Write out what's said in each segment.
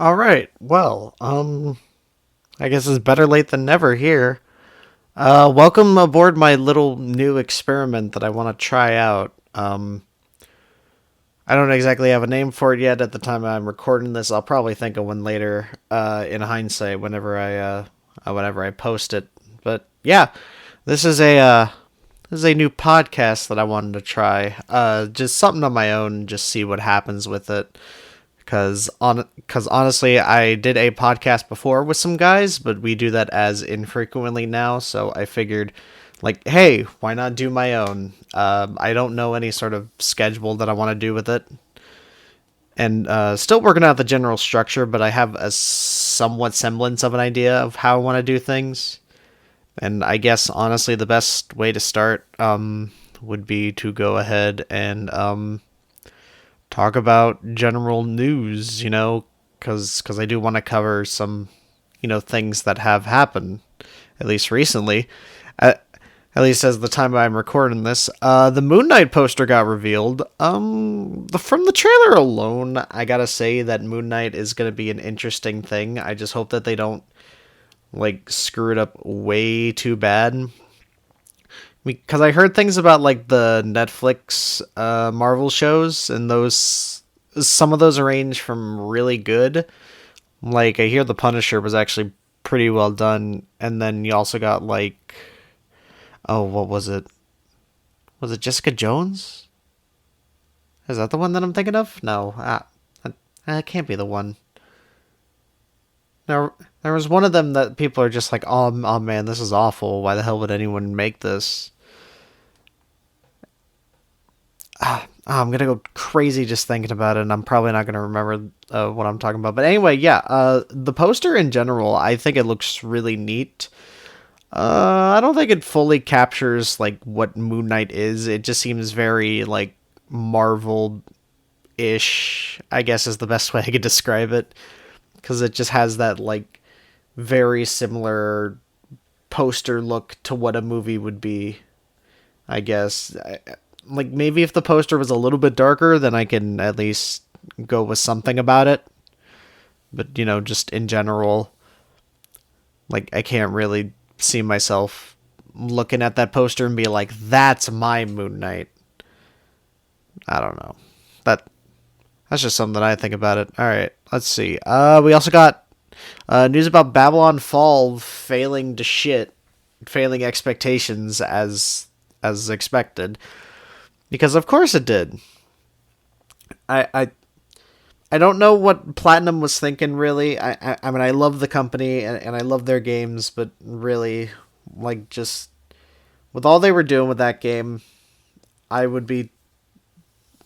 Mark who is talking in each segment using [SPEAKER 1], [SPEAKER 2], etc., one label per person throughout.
[SPEAKER 1] All right. Well, I guess it's better late than never here. Welcome aboard my little new experiment that I want to try out. I don't exactly have a name for it yet at the time I'm recording this. I'll probably think of one later, in hindsight, whenever I post it. But yeah, this is a new podcast that I wanted to try. Just something on my own, just see what happens with it. Cause honestly, I did a podcast before with some guys, but we do that as infrequently now. So I figured, like, hey, why not do my own? I don't know any sort of schedule that I want to do with it, and still working out the general structure, but I have a somewhat semblance of an idea of how I want to do things. And I guess honestly, the best way to start would be to go ahead and talk about general news, because I do want to cover some, things that have happened, at least recently. At least as the time I'm recording this, the Moon Knight poster got revealed. From the trailer alone, I gotta say that Moon Knight is gonna be an interesting thing. I just hope that they don't like screw it up way too bad. Because I heard things about like the Netflix Marvel shows, and those some of those range from really good. Like I hear the Punisher was actually pretty well done, and then you also got like, oh, what was it? Was it Jessica Jones? Is that the one that I'm thinking of? No, that can't be the one. There was one of them that people are just like, oh man, this is awful. Why the hell would anyone make this? I'm gonna go crazy just thinking about it, and I'm probably not gonna remember what I'm talking about. But anyway, yeah, the poster in general, I think it looks really neat. I don't think it fully captures like what Moon Knight is. It just seems very like Marvel-ish, I guess is the best way I could describe it, because it just has that like very similar poster look to what a movie would be. I guess like maybe if the poster was a little bit darker, then I can at least go with something about it. But just in general, like I can't really see myself looking at that poster and be like, "That's my Moon Knight." I don't know. That that's just something that I think about it. All right, let's see. We also got news about Babylon Fall failing expectations as expected, because of course it did. I I I don't know what Platinum was thinking, really. I mean, I love the company and I love their games, but really, like, just with all they were doing with that game, I would be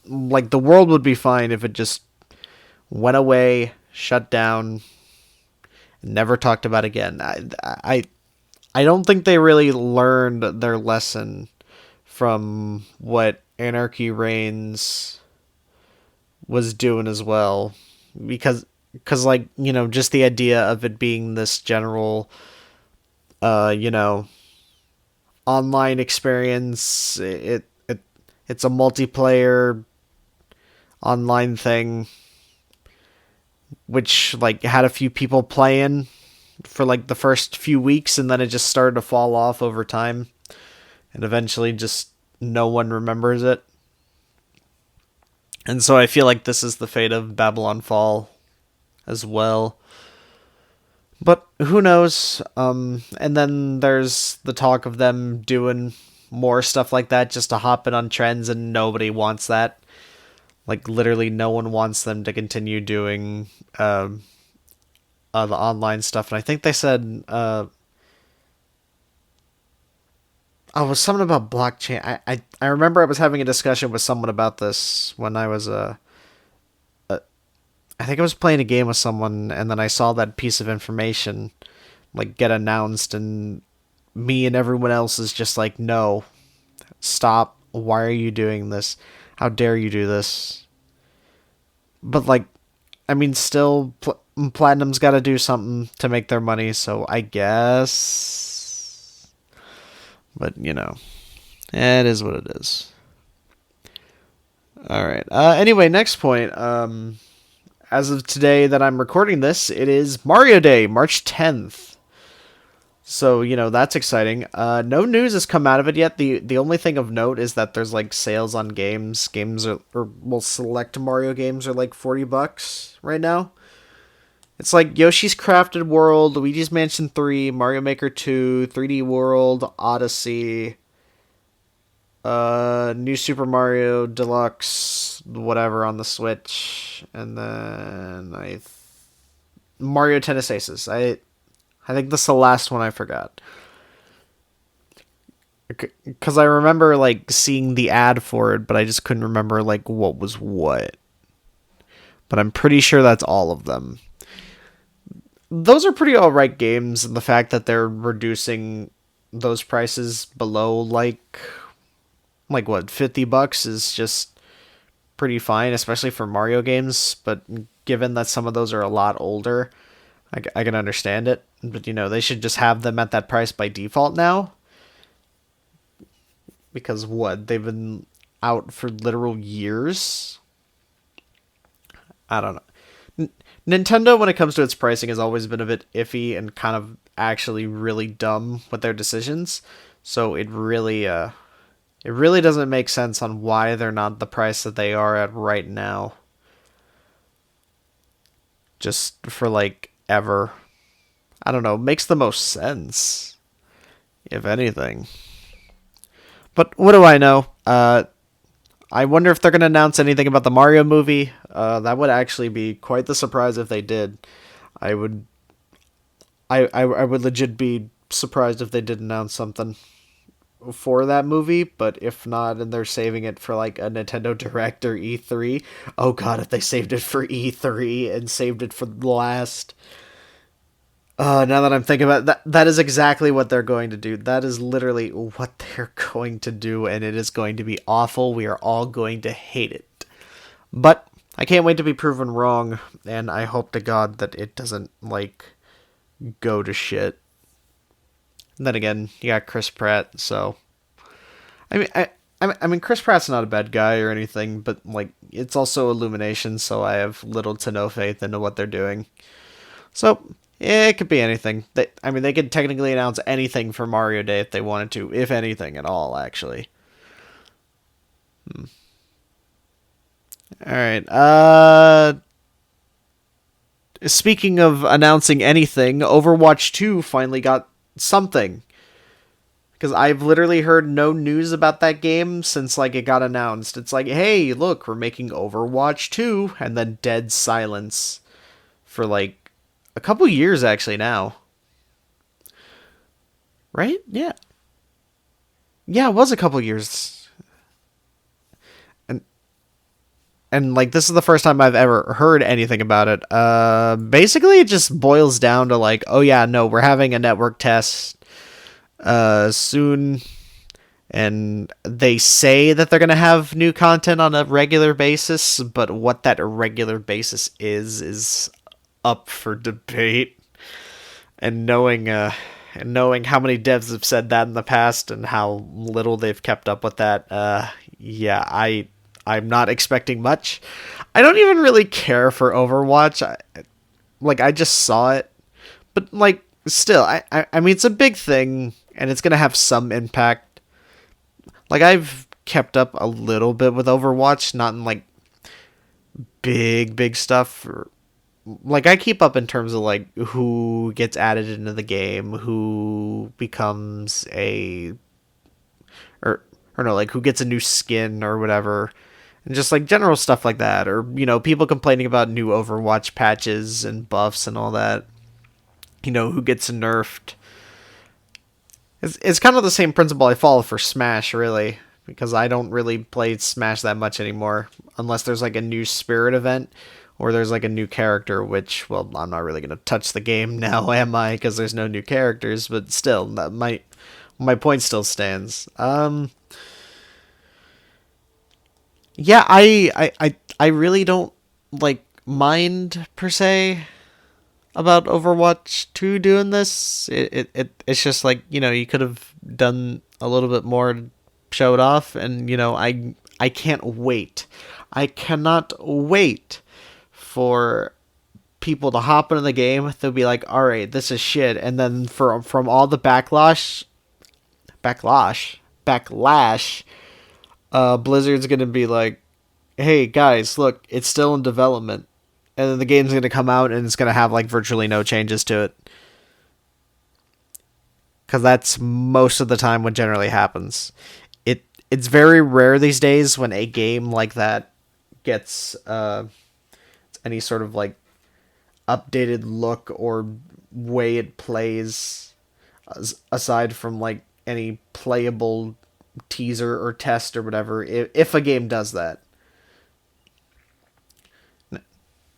[SPEAKER 1] like, the world would be fine if it just went away, shut down, never talked about again. I don't think they really learned their lesson from what Anarchy Reigns was doing as well, because like just the idea of it being this general uh you know online experience, it's a multiplayer online thing which like had a few people playing for like the first few weeks, and then it just started to fall off over time, and eventually just no one remembers it. And so I feel like this is the fate of Babylon Fall as well. But who knows? And then there's the talk of them doing more stuff like that just to hop in on trends, and nobody wants that. Like, literally, no one wants them to continue doing the online stuff. And I think they said, oh, it was something about blockchain. I remember I was having a discussion with someone about this when I was I think I was playing a game with someone, and then I saw that piece of information like get announced, and me and everyone else is just like, no, stop. Why are you doing this? How dare you do this? But like, I mean, still, Platinum's got to do something to make their money, so I guess. But it is what it is. All right. Anyway, next point. as of today that I'm recording this, it is Mario Day, March 10th. So, that's exciting. No news has come out of it yet. The only thing of note is that there's like sales on games. Games are, or well, select Mario games are like $40 right now. It's like Yoshi's Crafted World, Luigi's Mansion 3, Mario Maker 2, 3D World, Odyssey, New Super Mario Deluxe, whatever on the Switch, and then Mario Tennis Aces. I think that's the last one I forgot. Because I remember like seeing the ad for it, but I just couldn't remember like what was what. But I'm pretty sure that's all of them. Those are pretty alright games, and the fact that they're reducing those prices below like what, $50 is just pretty fine, especially for Mario games. But given that some of those are a lot older, I can understand it. But they should just have them at that price by default now. Because what, they've been out for literal years? I don't know. Nintendo, when it comes to its pricing, has always been a bit iffy and kind of actually really dumb with their decisions. So it really doesn't make sense on why they're not the price that they are at right now. Just for like ever. I don't know, makes the most sense, if anything. But what do I know? I wonder if they're going to announce anything about the Mario movie. That would actually be quite the surprise if they did. I would legit be surprised if they did announce something for that movie, but if not, and they're saving it for like a Nintendo Direct or E3. Oh god, if they saved it for E3 and saved it for the last... now that I'm thinking about it, that is exactly what they're going to do. That is literally what they're going to do, and it is going to be awful. We are all going to hate it. But I can't wait to be proven wrong, and I hope to God that it doesn't, go to shit. And then again, you got Chris Pratt, so... I mean, Chris Pratt's not a bad guy or anything, but, it's also Illumination, so I have little to no faith into what they're doing. So... yeah, it could be anything. They could technically announce anything for Mario Day if they wanted to, if anything at all, actually. Alright, speaking of announcing anything, Overwatch 2 finally got something. Because I've literally heard no news about that game since, it got announced. It's like, hey, look, we're making Overwatch 2, and then dead silence for, a couple years, actually, now. Right? Yeah. Yeah, it was a couple years. And this is the first time I've ever heard anything about it. Basically, it just boils down to, oh yeah, no, we're having a network test soon. And they say that they're going to have new content on a regular basis, but what that regular basis is up for debate. And knowing how many devs have said that in the past and how little they've kept up with that, I'm not expecting much. I don't even really care for Overwatch. I just saw it, but still, I mean, it's a big thing and it's gonna have some impact. I've kept up a little bit with Overwatch, not in big stuff. I keep up in terms of who gets added into the game, who becomes who gets a new skin or whatever, and just general stuff like that, or people complaining about new Overwatch patches and buffs and all that. Who gets nerfed. It's kind of the same principle I follow for Smash, really, because I don't really play Smash that much anymore, unless there's a new Spirit event. Or there's a new character, which, well, I'm not really going to touch the game now, am I? Because there's no new characters, but still, my point still stands. Yeah, I really don't, mind, per se, about Overwatch 2 doing this. It's just you could have done a little bit more to show it off, and, I can't wait. I cannot wait for people to hop into the game, they'll be like, all right, this is shit. And then from all the backlash, Blizzard's going to be like, hey guys, look, it's still in development. And then the game's going to come out and it's going to have like virtually no changes to it. Because that's most of the time what generally happens. It's very rare these days when a game like that gets any sort of like updated look or way it plays, aside from like any playable teaser or test or whatever, if a game does that.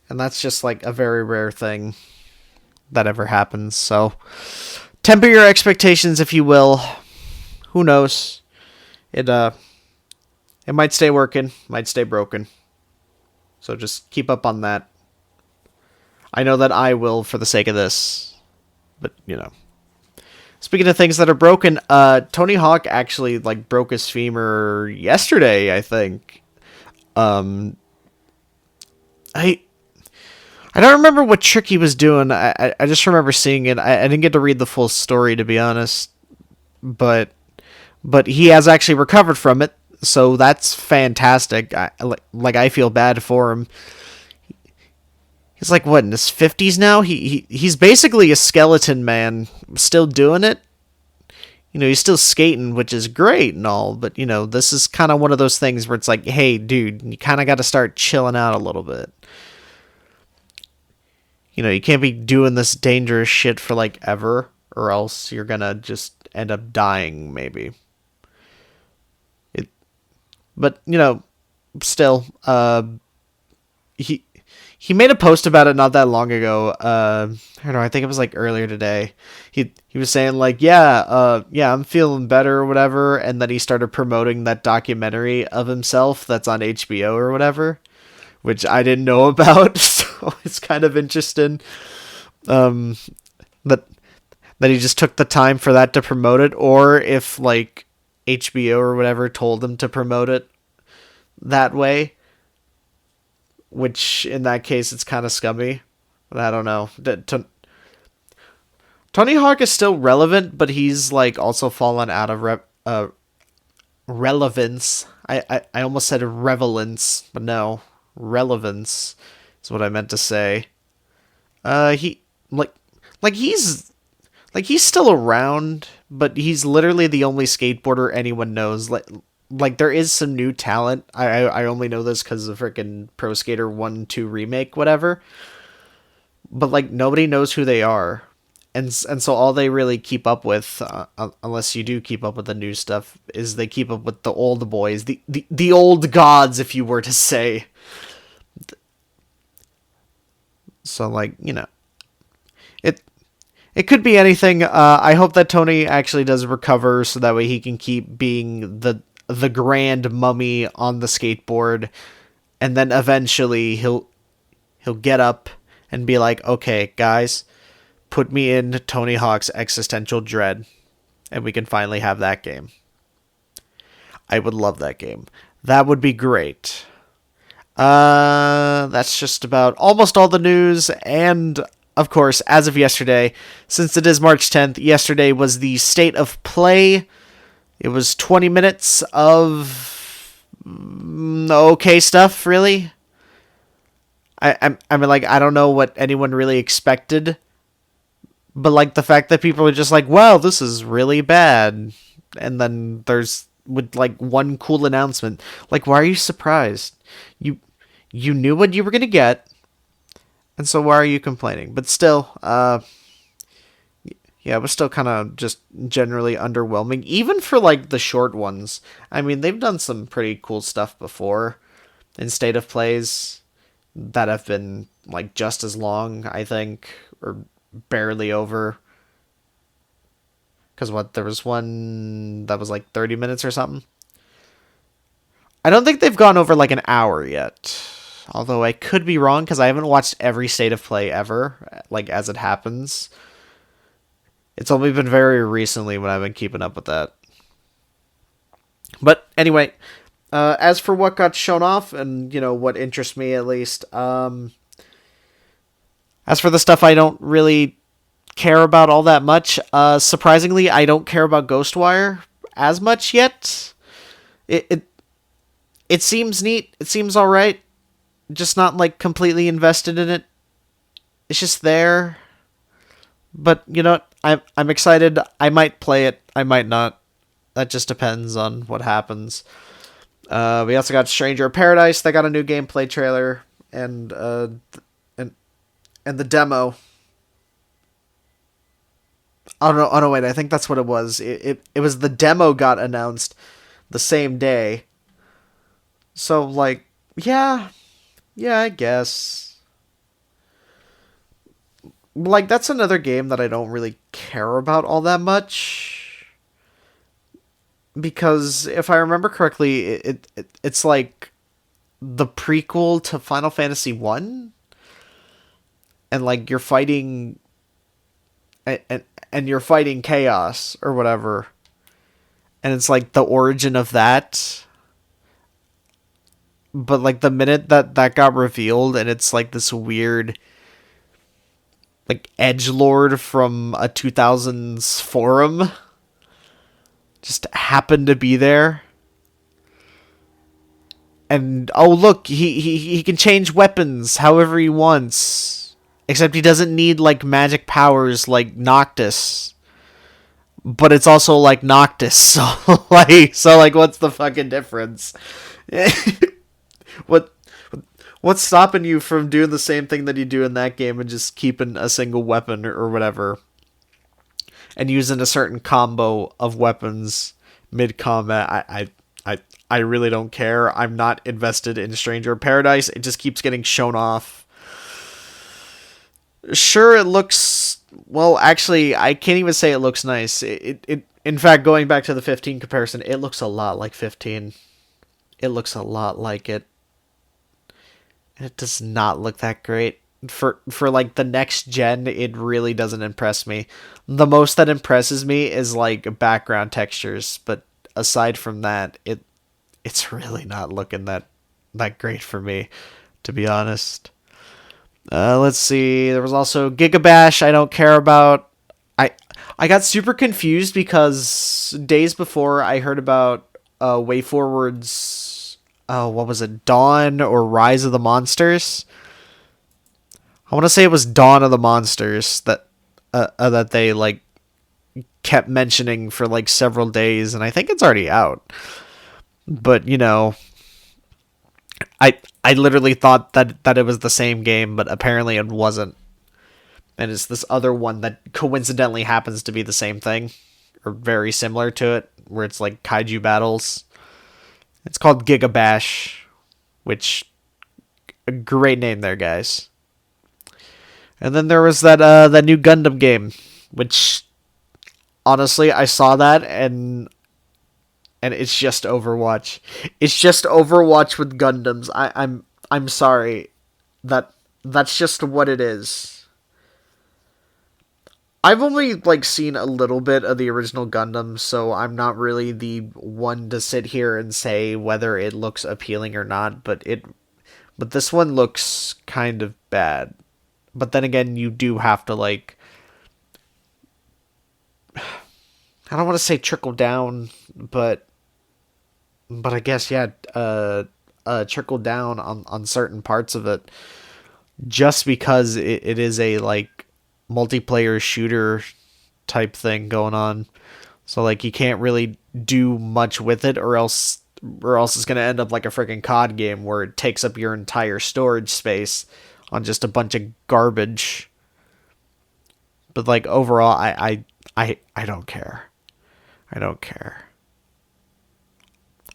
[SPEAKER 1] And that's just like a very rare thing that ever happens. So temper your expectations, if you will. Who knows? It might stay working, might stay broken. So just keep up on that. I know that I will for the sake of this. But, you know. Speaking of things that are broken, Tony Hawk actually like broke his femur yesterday, I think. I don't remember what trick he was doing. I just remember seeing it. I didn't get to read the full story, to be honest. But he has actually recovered from it, so that's fantastic. I feel bad for him. He's like, what, in his 50s now? He's basically a skeleton man, still doing it. You know, he's still skating, which is great and all, but, you know, this is kind of one of those things where it's like, hey, dude, you kind of got to start chilling out a little bit. You know, you can't be doing this dangerous shit for, like, ever, or else you're gonna just end up dying, maybe. But, you know, still, he made a post about it not that long ago. I don't know, I think it was like earlier today. He was saying like, yeah, I'm feeling better or whatever, and then he started promoting that documentary of himself that's on HBO or whatever, which I didn't know about, so it's kind of interesting. That he just took the time for that to promote it, or if like HBO or whatever told him to promote it that way, which in that case it's kind of scummy, but I don't know. Tony Hawk is still relevant, but he's like also fallen out of relevance. I almost said relevance, but no, relevance is what I meant to say. He's still around, but he's literally the only skateboarder anyone knows. Like there is some new talent. I only know this because of freaking Pro Skater 1-2 remake, whatever. But like nobody knows who they are, and so all they really keep up with, unless you do keep up with the new stuff, is they keep up with the old boys, the old gods, if you were to say. So like, you know, it could be anything. I hope that Tony actually does recover so that way he can keep being the grand mummy on the skateboard, and then eventually he'll get up and be like, okay, guys, put me in Tony Hawk's Existential Dread, and we can finally have that game. I would love that game. That would be great. That's just about almost all the news, and of course, as of yesterday, since it is March 10th, yesterday was the State of Play. It was 20 minutes of okay stuff, really. I mean, like, I don't know what anyone really expected, but, like, the fact that people are just like, wow, this is really bad, and then there's, with, like, one cool announcement. Like, why are you surprised? You knew what you were gonna get, and so why are you complaining? But still, yeah, it was still kind of just generally underwhelming, even for, like, the short ones. I mean, they've done some pretty cool stuff before in State of Plays that have been, like, just as long, I think, or barely over. Because there was one that was, like, 30 minutes or something. I don't think they've gone over, like, an hour yet. Although I could be wrong, because I haven't watched every State of Play ever, like, as it happens. It's only been very recently when I've been keeping up with that. But anyway, as for what got shown off, and, you know, what interests me at least, As for the stuff I don't really care about all that much, surprisingly, I don't care about Ghostwire as much yet. It it, it seems neat. It seems all right. Just not like completely invested in it. It's just there. But you know what? I'm excited. I might play it. I might not. That just depends on what happens. We also got Stranger of Paradise. They got a new gameplay trailer and and the demo. Oh no! Oh no! Wait, I think that's what it was. It was the demo got announced the same day. So like, yeah, yeah, I guess. Like that's another game that I don't really care about all that much because if I remember correctly, it's like the prequel to Final Fantasy 1 and like you're fighting and you're fighting chaos or whatever. And it's like the origin of that. But like the minute that got revealed and it's like this weird like edge lord from a 2000s forum just happened to be there. And oh look, he can change weapons however he wants. Except he doesn't need like magic powers like Noctis. But it's also like Noctis, so like what's the fucking difference? what what's stopping you from doing the same thing that you do in that game and just keeping a single weapon or whatever and using a certain combo of weapons mid combat? I really don't care. I'm not invested in Stranger of Paradise. It just keeps getting shown off. Sure, it looks well. Actually, I can't even say it looks nice. In fact, going back to the 15 comparison, it looks a lot like 15. It looks a lot like it. It does not look that great. For like the next gen, it really doesn't impress me. The most that impresses me is like background textures, but aside from that, it's really not looking that great for me, to be honest. Let's see. There was also Gigabash. I don't care about. I I got super confused because days before I heard about WayForward's what was it, Dawn or Rise of the Monsters? I want to say it was Dawn of the Monsters that they like kept mentioning for like several days, and I think it's already out. But you know, I literally thought that it was the same game, but apparently it wasn't. And it's this other one that coincidentally happens to be the same thing, or very similar to it, where it's like kaiju battles. It's called Gigabash, which a great name there, guys. And then there was that new Gundam game, which honestly I saw that and it's just Overwatch. It's just Overwatch with Gundams. I'm sorry, that's just what it is. I've only like seen a little bit of the original Gundam, so I'm not really the one to sit here and say whether it looks appealing or not, but this one looks kind of bad. But then again, you do have to like I don't want to say trickle down, but I guess yeah, trickle down on certain parts of it just because it is a like multiplayer shooter type thing going on. So like you can't really do much with it or else it's going to end up like a freaking COD game where it takes up your entire storage space on just a bunch of garbage. But like overall I don't care. I don't care.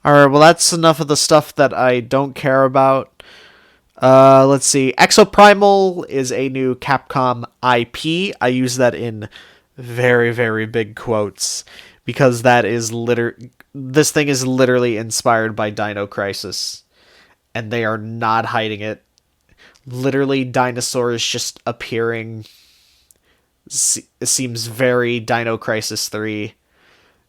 [SPEAKER 1] Alright, well that's enough of the stuff that I don't care about. Let's see. Exoprimal is a new Capcom IP. I use that in very, very big quotes because this thing is literally inspired by Dino Crisis, and they are not hiding it. Literally, dinosaurs just appearing. It seems very Dino Crisis 3,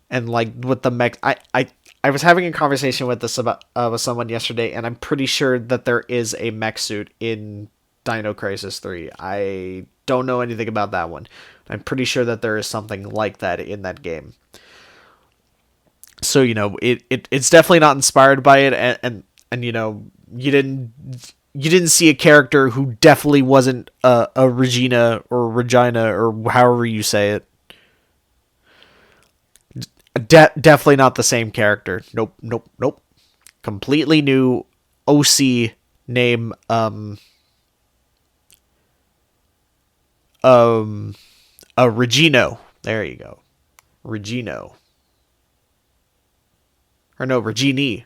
[SPEAKER 1] and like with the mech, I was having a conversation with someone yesterday, and I'm pretty sure that there is a mech suit in Dino Crisis 3. I don't know anything about that one. I'm pretty sure that there is something like that in that game. So, it's definitely not inspired by it, and you didn't see a character who definitely wasn't a Regina or Regina or however you say it. Definitely not the same character. Nope, nope, nope. Completely new OC name. Regino. There you go. Regino. Or no, Regini.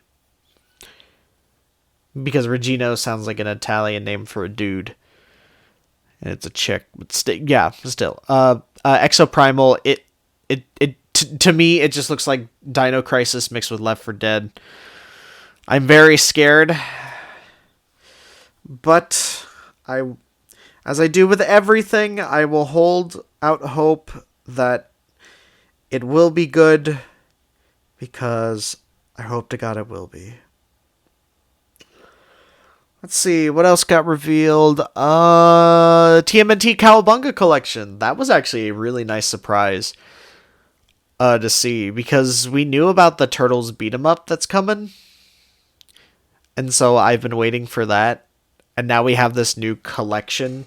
[SPEAKER 1] Because Regino sounds like an Italian name for a dude. And it's a chick. But still. Exoprimal, to me, it just looks like Dino Crisis mixed with Left 4 Dead. I'm very scared. But as I do with everything, I will hold out hope that it will be good, because I hope to God it will be. Let's see, what else got revealed? TMNT Cowabunga Collection. That was actually a really nice surprise to see, because we knew about the Turtles beat 'em up that's coming. And so I've been waiting for that. And now we have this new collection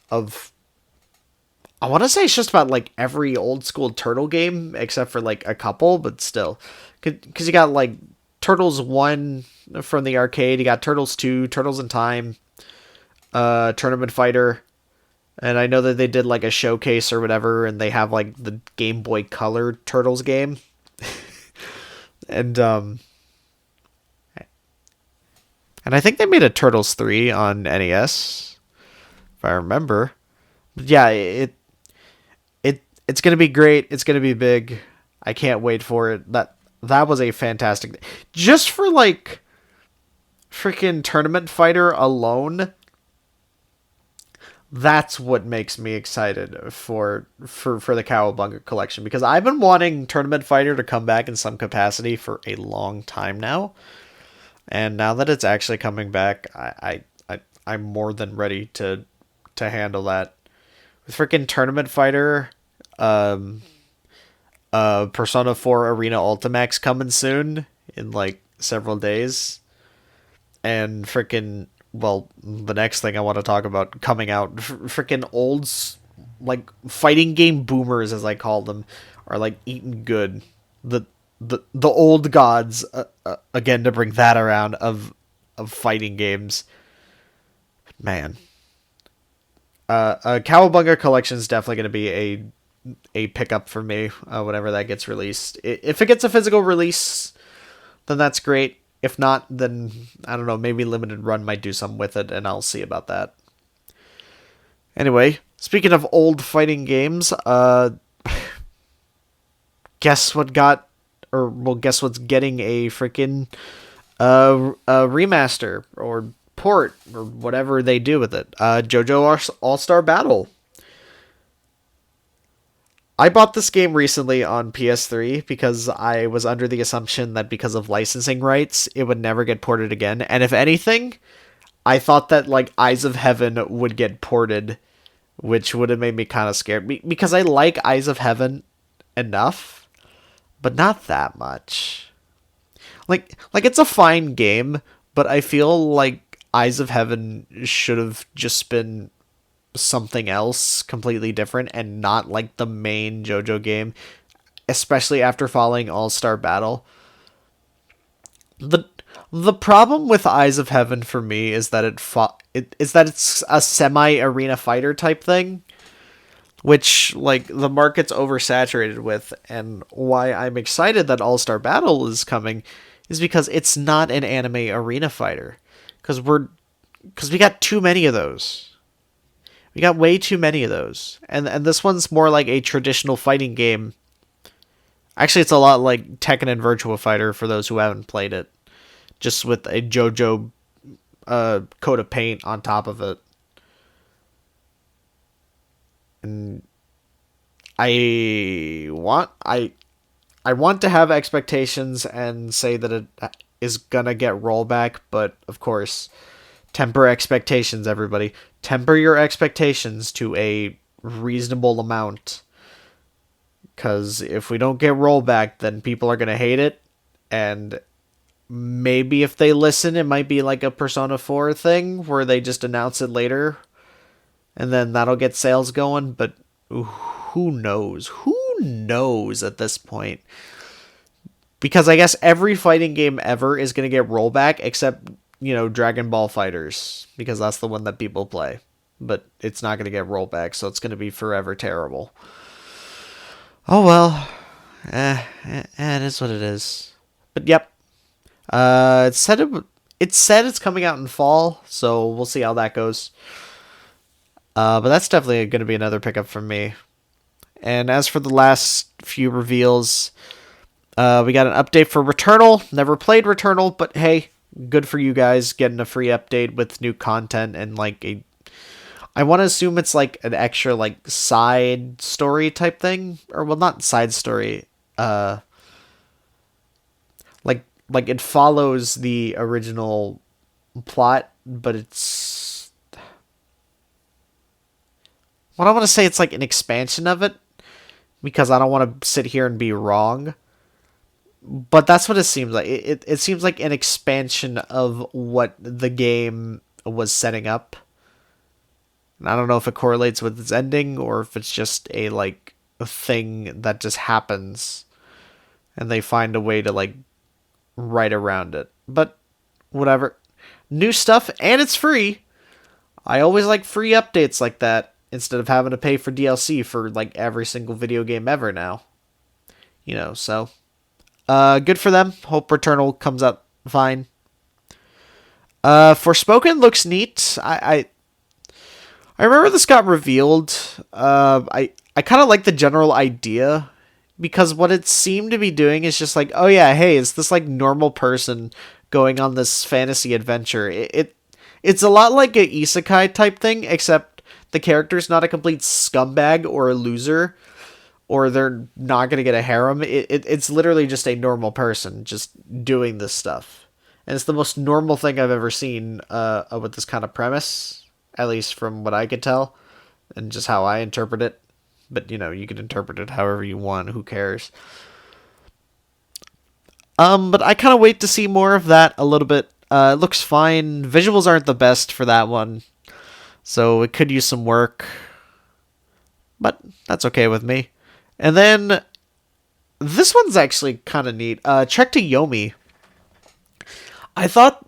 [SPEAKER 1] of, I want to say it's just about like every old school Turtle game except for like a couple, but still, because you got like Turtles 1 from the arcade, you got Turtles 2, Turtles in Time, Tournament Fighter, and I know that they did like a showcase or whatever, and they have like the Game Boy Color Turtles game. and I think they made a Turtles 3 on NES, if I remember. But yeah, it's gonna be great. It's gonna be big. I can't wait for it. That was a fantastic, just for like freaking Tournament Fighter alone. That's what makes me excited for the Cowabunga Collection, because I've been wanting Tournament Fighter to come back in some capacity for a long time now. And now that it's actually coming back, I'm more than ready to handle that. With freaking Tournament Fighter, Persona 4 Arena Ultimax coming soon in like several days, and freaking, well, the next thing I want to talk about coming out, freaking like fighting game boomers, as I call them, are like eating good. The old gods, again, to bring that around, of fighting games. Man, Cowabunga Collection is definitely going to be a pickup for me whenever that gets released. If it gets a physical release, then that's great. If not, then I don't know, maybe Limited Run might do something with it, and I'll see about that. Anyway, speaking of old fighting games, guess what got, or well, guess what's getting a freaking remaster or port or whatever they do with it? JoJo All-Star Battle. I bought this game recently on PS3 because I was under the assumption that because of licensing rights, it would never get ported again. And if anything, I thought that like Eyes of Heaven would get ported, which would have made me kind of scared, because I like Eyes of Heaven enough, but not that much. Like it's a fine game, but I feel like Eyes of Heaven should have just been something else completely different and not like the main JoJo game, especially after following All-Star Battle. The problem with Eyes of Heaven for me is that it's a semi-arena fighter type thing, which like the market's oversaturated with. And why I'm excited that All-Star Battle is coming is because it's not an anime arena fighter, because we got too many of those. We got way too many of those. And this one's more like a traditional fighting game. Actually, it's a lot like Tekken and Virtua Fighter for those who haven't played it. Just with a JoJo coat of paint on top of it. And I want to have expectations and say that it is gonna get rollback, but of course, temper expectations, everybody. temper your expectations to a reasonable amount. Because if we don't get rollback, then people are going to hate it. And maybe if they listen, it might be like a Persona 4 thing where they just announce it later. And then that'll get sales going. But who knows? Who knows at this point? Because I guess every fighting game ever is going to get rollback except, Dragon Ball Fighters. Because that's the one that people play. But it's not going to get rollback, so it's going to be forever terrible. Oh well. It is what it is. But yep. It said it's coming out in fall, so we'll see how that goes. But that's definitely going to be another pickup from me. And as for the last few reveals, we got an update for Returnal. Never played Returnal, but hey, good for you guys getting a free update with new content and I want to assume it's like an extra like side story type thing, or well, not side story. Like it follows the original plot, but it's what I want to say. It's like an expansion of it, because I don't want to sit here and be wrong. But that's what it seems like. It seems like an expansion of what the game was setting up. And I don't know if it correlates with its ending or if it's just a thing that just happens and they find a way to write around it. But whatever. New stuff, and it's free. I always like free updates like that instead of having to pay for DLC for every single video game ever now. So good for them. Hope Returnal comes out fine. Forspoken looks neat. I remember this got revealed. I kind of like the general idea, because what it seemed to be doing is just oh yeah, hey, it's this normal person going on this fantasy adventure. It's a lot like a isekai type thing, except the character's not a complete scumbag or a loser, or they're not gonna get a harem. It's literally just a normal person just doing this stuff, and it's the most normal thing I've ever seen with this kind of premise. At least from what I could tell, and just how I interpret it. But, you can interpret it however you want. Who cares? But I kind of wait to see more of that a little bit. It looks fine. Visuals aren't the best for that one, so it could use some work. But that's okay with me. And then, this one's actually kind of neat. Trek to Yomi. I thought...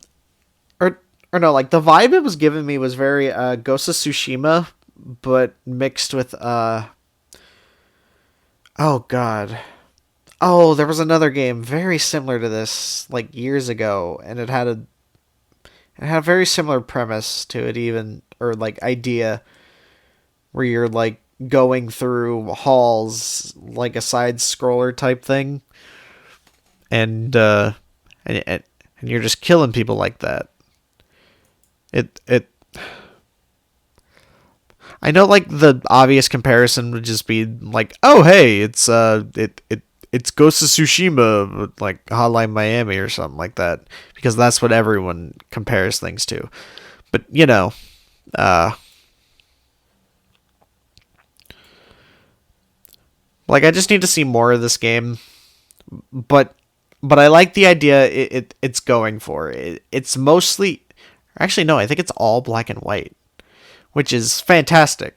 [SPEAKER 1] Or no, the vibe it was giving me was very Ghost of Tsushima, but mixed with oh god. Oh, there was another game very similar to this years ago, and it had a very similar premise to it, even, or idea, where you're going through halls like a side scroller type thing, and you're just killing people like that. It I know the obvious comparison would just be oh hey, it's Ghost of Tsushima, Hotline Miami or something like that, because that's what everyone compares things to. But I just need to see more of this game. But I like the idea it's going for. It's mostly, actually, no, I think it's all black and white, which is fantastic.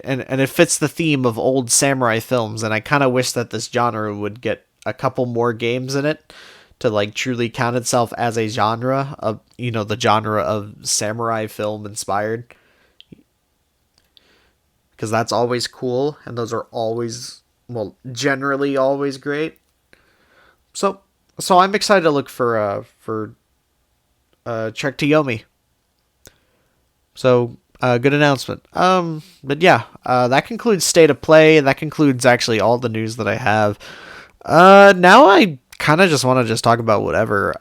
[SPEAKER 1] And it fits the theme of old samurai films, and I kind of wish that this genre would get a couple more games in it to truly count itself as a genre of, the genre of samurai film inspired. Because that's always cool, and those are always, well, generally always great. So I'm excited to look for Trek to Yomi. So, good announcement. But yeah, that concludes State of Play. That concludes actually all the news that I have. Now I kind of just want to just talk about whatever.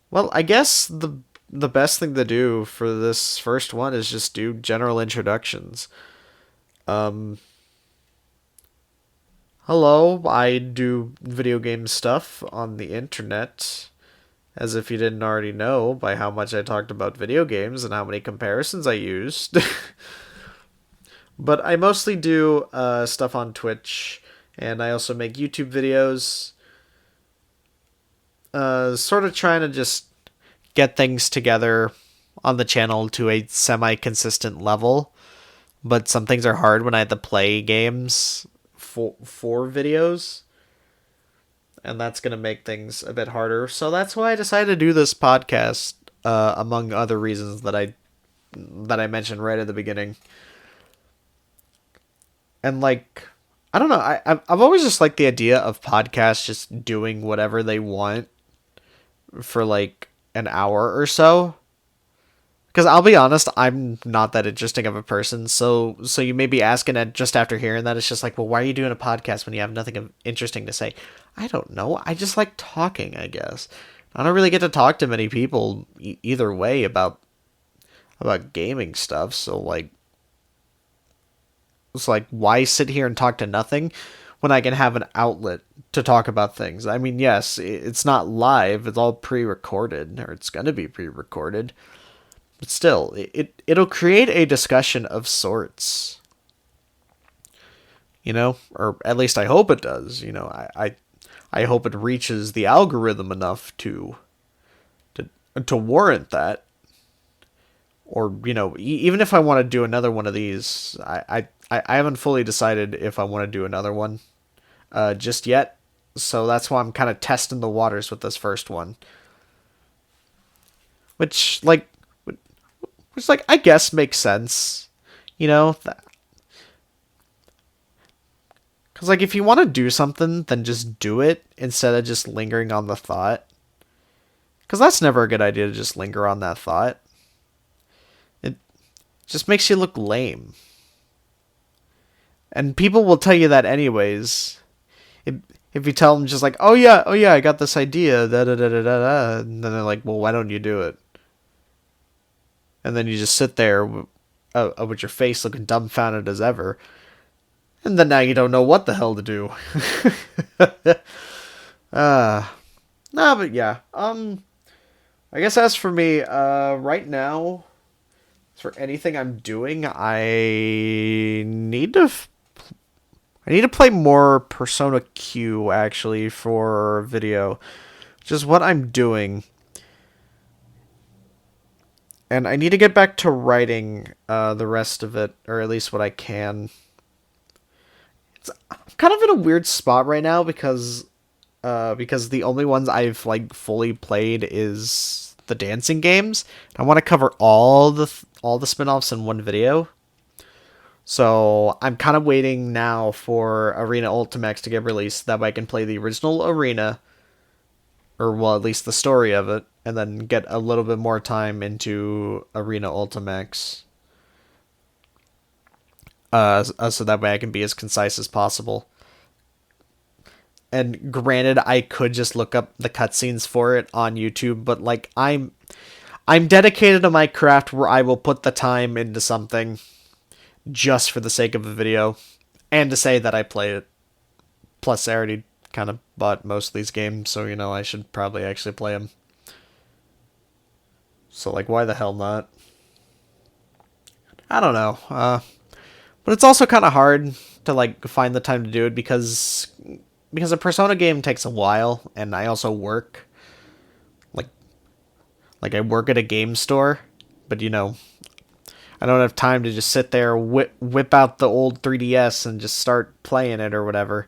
[SPEAKER 1] Well, I guess the best thing to do for this first one is just do general introductions. Hello, I do video game stuff on the internet. As if you didn't already know by how much I talked about video games and how many comparisons I used. But I mostly do stuff on Twitch, and I also make YouTube videos. Sort of trying to just get things together on the channel to a semi consistent level. But some things are hard when I have to play games for videos, and that's going to make things a bit harder. So that's why I decided to do this podcast, among other reasons that I mentioned right at the beginning. And like, I don't know, I've always just liked the idea of podcasts just doing whatever they want for like an hour or so. Because I'll be honest, I'm not that interesting of a person. So you may be asking it just after hearing that. It's just like, well, why are you doing a podcast when you have nothing interesting to say? I don't know. I just like talking, I guess. I don't really get to talk to many people either way about gaming stuff. So like, it's like, why sit here and talk to nothing when I can have an outlet to talk about things? I mean, yes, it's not live. It's all pre-recorded, or it's gonna be pre-recorded. But still, it'll create a discussion of sorts, or at least I hope it does. I hope it reaches the algorithm enough to warrant that. Or even if I want to do another one of these, I haven't fully decided if I want to do another one just yet. So that's why I'm kind of testing the waters with this first one, which I guess makes sense, because like if you want to do something, then just do it instead of just lingering on the thought. Because that's never a good idea to just linger on that thought. It just makes you look lame. And people will tell you that anyways. If you tell them just like, oh yeah, I got this idea, da da da da da, and then they're like, well, why don't you do it? And then you just sit there with your face looking dumbfounded as ever. And then now you don't know what the hell to do. But yeah. I guess as for me, right now, for anything I'm doing, I need to play more Persona Q actually for video. Just what I'm doing. And I need to get back to writing the rest of it, or at least what I can. I'm kind of in a weird spot right now because the only ones I've like fully played is the dancing games. I want to cover all the spin-offs in one video. So I'm kind of waiting now for Arena Ultimax to get released. That way I can play the original Arena, or well, at least the story of it, and then get a little bit more time into Arena Ultimax. So that way I can be as concise as possible. And granted, I could just look up the cutscenes for it on YouTube, but like I'm dedicated to my craft where I will put the time into something just for the sake of a video and to say that I played it. Plus, I already kind of bought most of these games, so I should probably actually play them. So like, why the hell not? I don't know. But it's also kind of hard to like find the time to do it because a Persona game takes a while, and I also work. Like I work at a game store, but I don't have time to just sit there, whip out the old 3DS and just start playing it or whatever.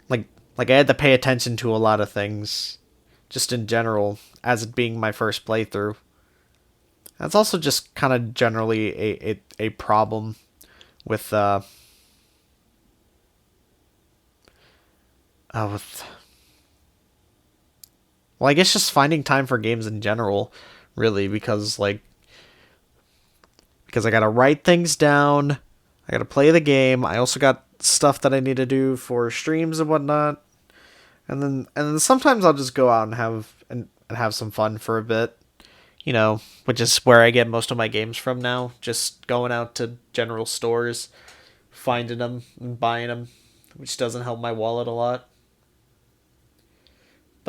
[SPEAKER 1] Like I had to pay attention to a lot of things, just in general, as it being my first playthrough. That's also just kind of generally a problem with with well, I guess just finding time for games in general, really, because I gotta write things down, I gotta play the game, I also got stuff that I need to do for streams and whatnot, and then sometimes I'll just go out and have some fun for a bit, which is where I get most of my games from now, just going out to general stores, finding them and buying them, which doesn't help my wallet a lot.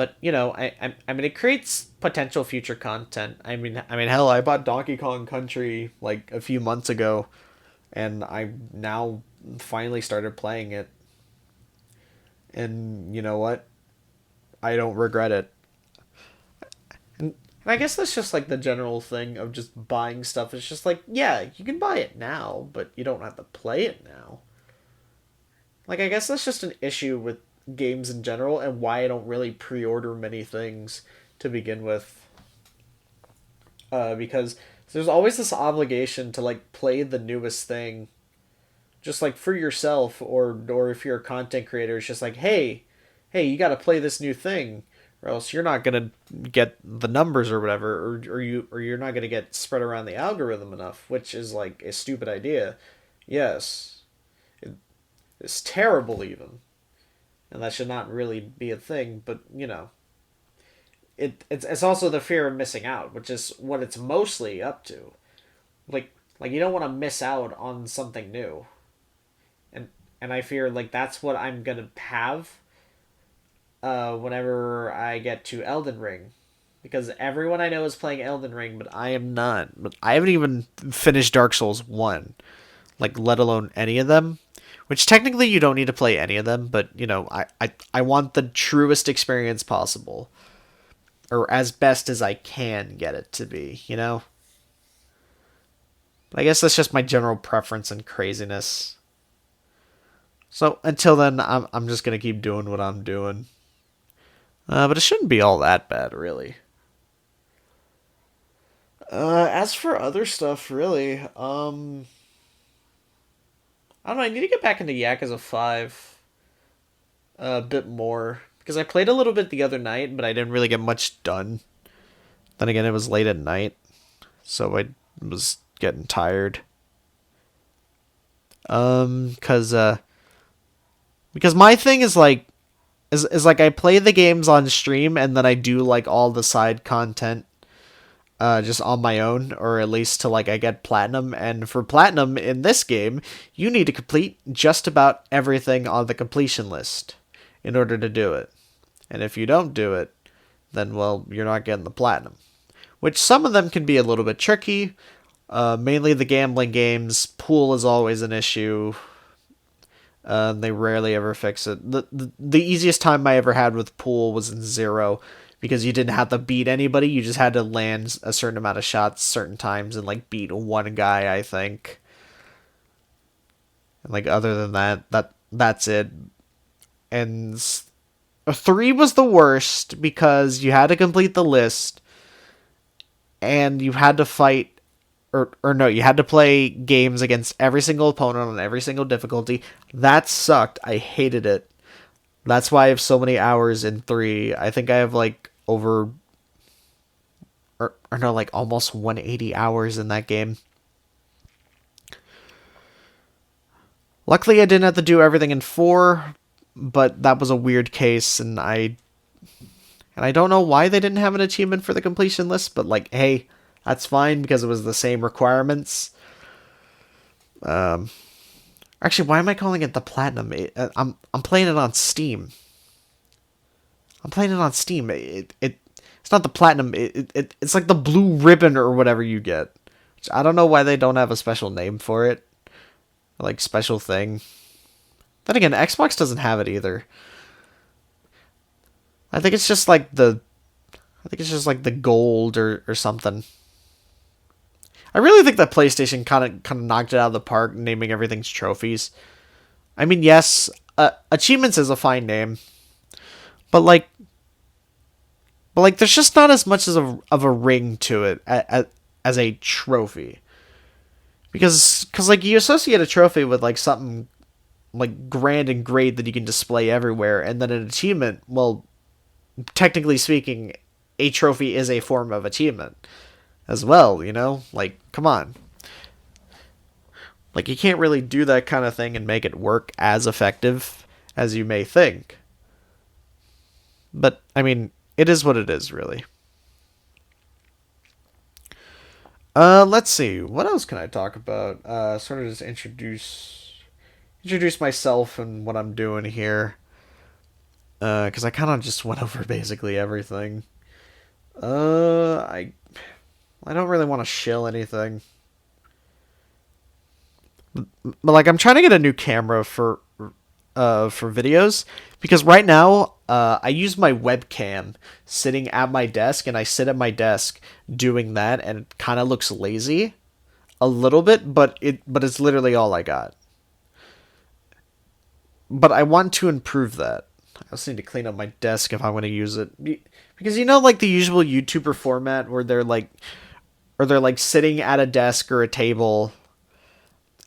[SPEAKER 1] But I mean, it creates potential future content. Hell, I bought Donkey Kong Country like a few months ago, and I now finally started playing it. And you know what? I don't regret it. And I guess that's just like the general thing of just buying stuff. It's just like, yeah, you can buy it now, but you don't have to play it now. Like, I guess that's just an issue with games in general and why I don't really pre order many things to begin with. Because there's always this obligation to, like, play the newest thing just like for yourself, or if you're a content creator, it's just like, hey, you got to play this new thing, or else you're not gonna get the numbers or whatever, or you're not gonna get spread around the algorithm enough, which is like a stupid idea. Yes, it's terrible even, and that should not really be a thing. But it's also the fear of missing out, which is what it's mostly up to. Like you don't want to miss out on something new, and I fear like that's what I'm gonna have whenever I get to Elden Ring, because everyone I know is playing Elden Ring, but I am not. But I haven't even finished Dark Souls 1, like let alone any of them. Which technically you don't need to play any of them, but I want the truest experience possible, or as best as I can get it to be. I guess that's just my general preference and craziness. So until then, I'm just gonna keep doing what I'm doing. But it shouldn't be all that bad, really. As for other stuff, really, I don't know. I need to get back into Yakuza 5 a bit more because I played a little bit the other night, but I didn't really get much done. Then again, it was late at night, so I was getting tired. Cause because my thing is like is like I play the games on stream and then I do like all the side content just on my own, or at least to like I get platinum. And for platinum in this game, you need to complete just about everything on the completion list in order to do it. And if you don't do it, then well, you're not getting the platinum. Which some of them can be a little bit tricky. Mainly the gambling games. Pool is always an issue. They rarely ever fix it. The easiest time I ever had with pool was in Zero, because you didn't have to beat anybody. You just had to land a certain amount of shots certain times and like beat one guy, I think. And like other than that's it. And 3 was the worst because you had to complete the list and you had to fight, or no, you had to play games against every single opponent on every single difficulty. That sucked. I hated it. That's why I have so many hours in 3. I think I have like over, or no, like almost 180 hours in that game. Luckily, I didn't have to do everything in 4, but that was a weird case, and I don't know why they didn't have an achievement for the completion list, but like, hey, that's fine because it was the same requirements. Actually, why am I calling it the platinum? I'm playing it on Steam. I'm playing it on Steam. It's not the platinum. It's like the blue ribbon or whatever you get. Which I don't know why they don't have a special name for it, like special thing. Then again, Xbox doesn't have it either. I think it's just like the gold or something. I really think that PlayStation kind of knocked it out of the park, naming everything's trophies. I mean, yes, achievements is a fine name, but there's just not as much of a ring to it as a trophy. Because like you associate a trophy with like something like grand and great that you can display everywhere, and then an achievement, well, technically speaking, a trophy is a form of achievement as well. Like, come on. Like, you can't really do that kind of thing and make it work as effective as you may think. But, I mean, it is what it is, really. Let's see. What else can I talk about? Sort of just introduce myself and what I'm doing here. Because I kind of just went over basically everything. I don't really want to shill anything. But like I'm trying to get a new camera for videos because right now I use my webcam sitting at my desk and I sit at my desk doing that and it kind of looks lazy a little bit, but it's literally all I got. But I want to improve that. I also need to clean up my desk if I want to use it because like the usual YouTuber format where they're like sitting at a desk or a table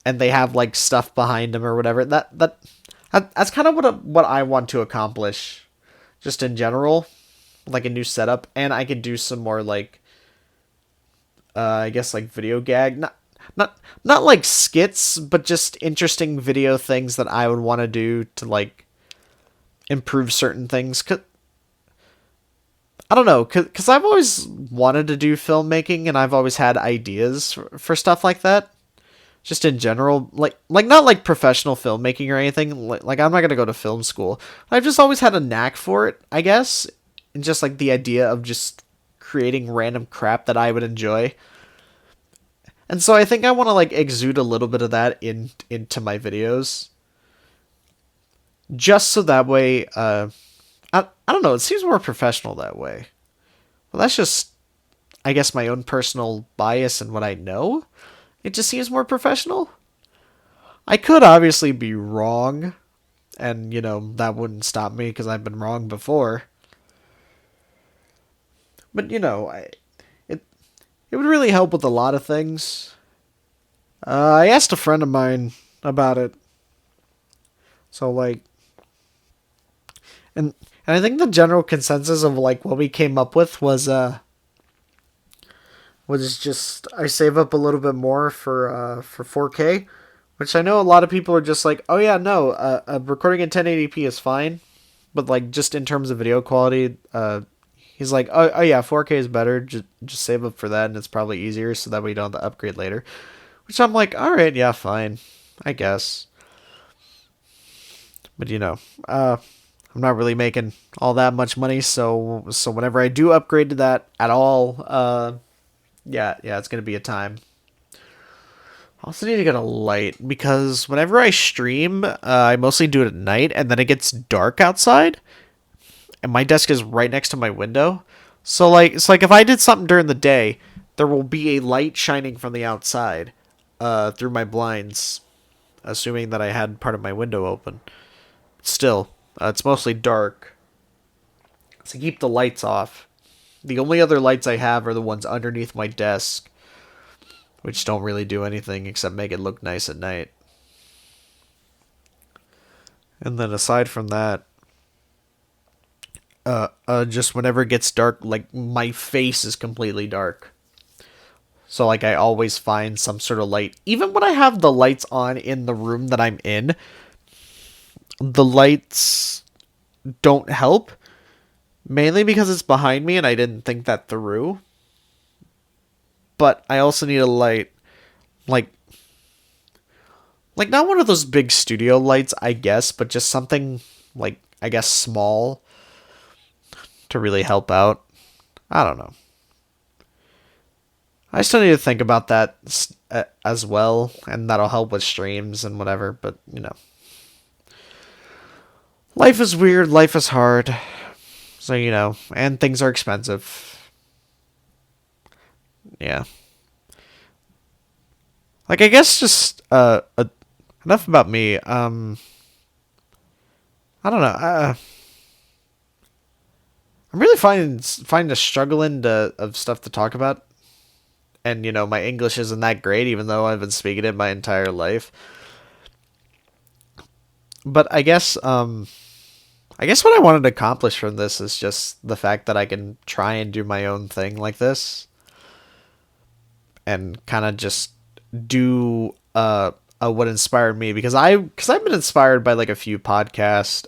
[SPEAKER 1] and they have like stuff behind them or whatever. That's kind of what I want to accomplish, just in general, like a new setup, and I could do some more like, I guess like video gag, not like skits, but just interesting video things that I would want to do to like improve certain things. I don't know, cause I've always wanted to do filmmaking, and I've always had ideas for stuff like that. Just in general, like not like professional filmmaking or anything. Like I'm not gonna go to film school. I've just always had a knack for it, I guess, and just like the idea of just creating random crap that I would enjoy. And so I think I want to like exude a little bit of that into my videos, just so that way, I don't know. It seems more professional that way. Well, that's just, I guess, my own personal bias and what I know. It just seems more professional. I could obviously be wrong, and that wouldn't stop me because I've been wrong before. But it it would really help with a lot of things. I asked a friend of mine about it, so like, and I think the general consensus of like what we came up with was just I save up a little bit more for 4K, which I know a lot of people are just like, oh yeah, no, recording in 1080p is fine, but like just in terms of video quality, he's like, oh yeah, 4K is better. Just save up for that, and it's probably easier, so that way you don't have to upgrade later. Which I'm like, all right, yeah, fine, I guess. But I'm not really making all that much money, so whenever I do upgrade to that at all, yeah, it's gonna be a time. I also need to get a light because whenever I stream, I mostly do it at night, and then it gets dark outside, and my desk is right next to my window. So like, it's like if I did something during the day, there will be a light shining from the outside, through my blinds, assuming that I had part of my window open. Still, it's mostly dark, so keep the lights off. The only other lights I have are the ones underneath my desk, which don't really do anything except make it look nice at night. And then aside from that, just whenever it gets dark, like my face is completely dark. So like I always find some sort of light. Even when I have the lights on in the room that I'm in, the lights don't help. Mainly because it's behind me and I didn't think that through. But I also need a light, like not one of those big studio lights, I guess, but just something like, I guess, small to really help out. I don't know. I still need to think about that as well, and that'll help with streams and whatever, but life is weird, life is hard. So, and things are expensive. Yeah. Like, I guess just, enough about me. I don't know. I'm really finding a struggling of stuff to talk about. And, my English isn't that great, even though I've been speaking it my entire life. But I guess what I wanted to accomplish from this is just the fact that I can try and do my own thing like this. And kind of just do what inspired me, because I've been inspired by like a few podcasts.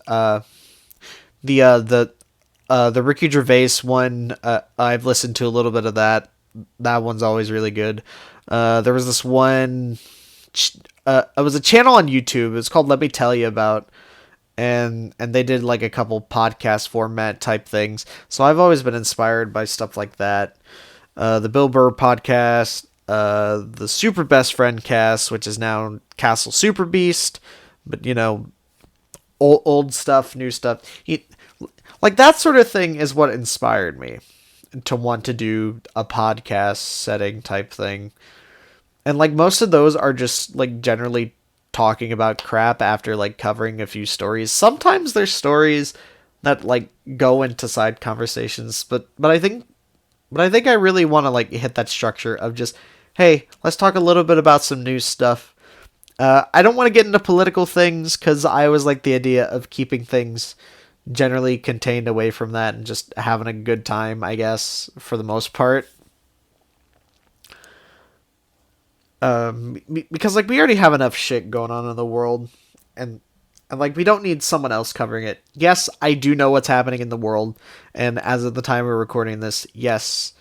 [SPEAKER 1] The Ricky Gervais one, I've listened to a little bit of that. That one's always really good. There was this one. It was a channel on YouTube. It's called Let Me Tell You About. and they did like a couple podcast format type things. So I've always been inspired by stuff like that. The Bill Burr podcast, the Super Best Friend cast, which is now Castle Super Beast, but old stuff, new stuff. Like that sort of thing is what inspired me to want to do a podcast setting type thing. And like most of those are just like generally talking about crap after like covering a few stories. Sometimes there's stories that like go into side conversations, but I think I really want to like hit that structure of just, hey, let's talk a little bit about some new stuff. I don't want to get into political things because I always like the idea of keeping things generally contained away from that and just having a good time, I guess, for the most part. Because like we already have enough shit going on in the world, and like we don't need someone else covering it. Yes, I do know what's happening in the world, and as of the time we're recording this, yes,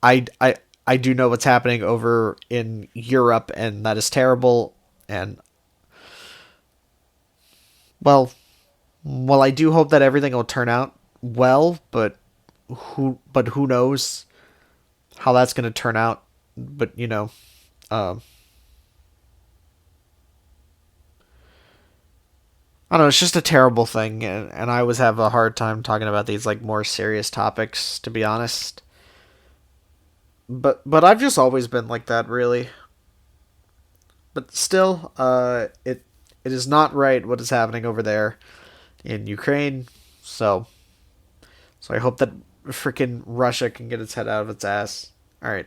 [SPEAKER 1] I I I do know what's happening over in Europe, and that is terrible. And well, I do hope that everything will turn out well, but who knows how that's going to turn out? But um, I don't know. It's just a terrible thing, and I always have a hard time talking about these like more serious topics, to be honest. But I've just always been like that, really. But still, it is not right what is happening over there in Ukraine. So I hope that freaking Russia can get its head out of its ass. All right,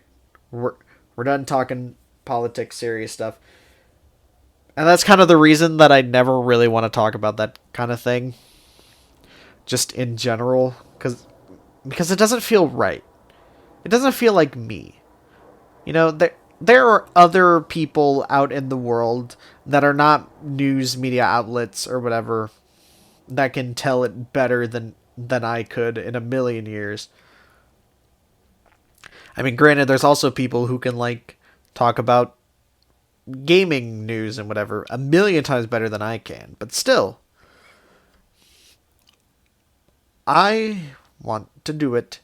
[SPEAKER 1] we're we're done talking politics, serious stuff, and that's kind of the reason that I never really want to talk about that kind of thing, just in general, because it doesn't feel right. It doesn't feel like me. There are other people out in the world that are not news media outlets or whatever that can tell it better than I could in a million years. I mean, granted, there's also people who can like talk about gaming news and whatever a million times better than I can, but still, I want to do it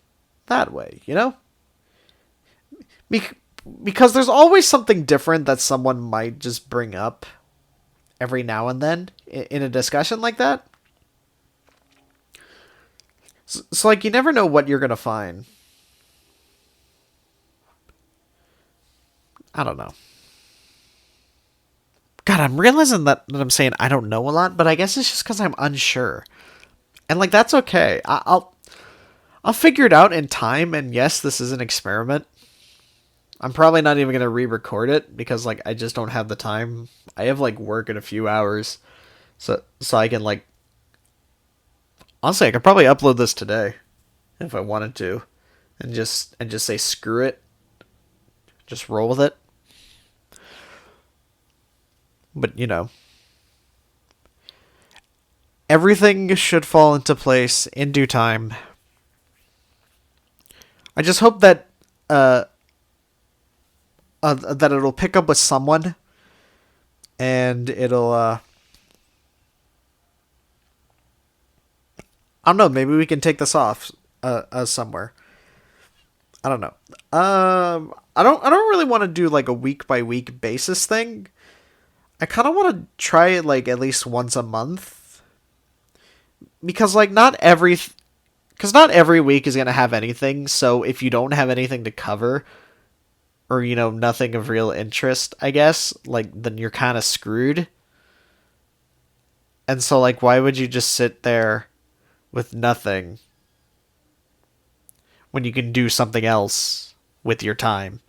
[SPEAKER 1] that way, Bec- because there's always something different that someone might just bring up every now and then in a discussion like that. So like, you never know what you're gonna find. I don't know. God, I'm realizing that I'm saying I don't know a lot, but I guess it's just because I'm unsure, and like that's okay. I'll figure it out in time. And yes, this is an experiment. I'm probably not even gonna re-record it because like I just don't have the time. I have like work in a few hours, so I can like honestly I could probably upload this today if I wanted to, and just say screw it, just roll with it. But everything should fall into place in due time. I just hope that it'll pick up with someone, and it'll I don't know, maybe we can take this off somewhere. I don't know. I don't really want to do like a week by week basis thing. I kind of want to try it like at least once a month, because like not every week is going to have anything. So if you don't have anything to cover, or nothing of real interest, I guess, like then you're kind of screwed. And so like why would you just sit there with nothing when you can do something else with your time?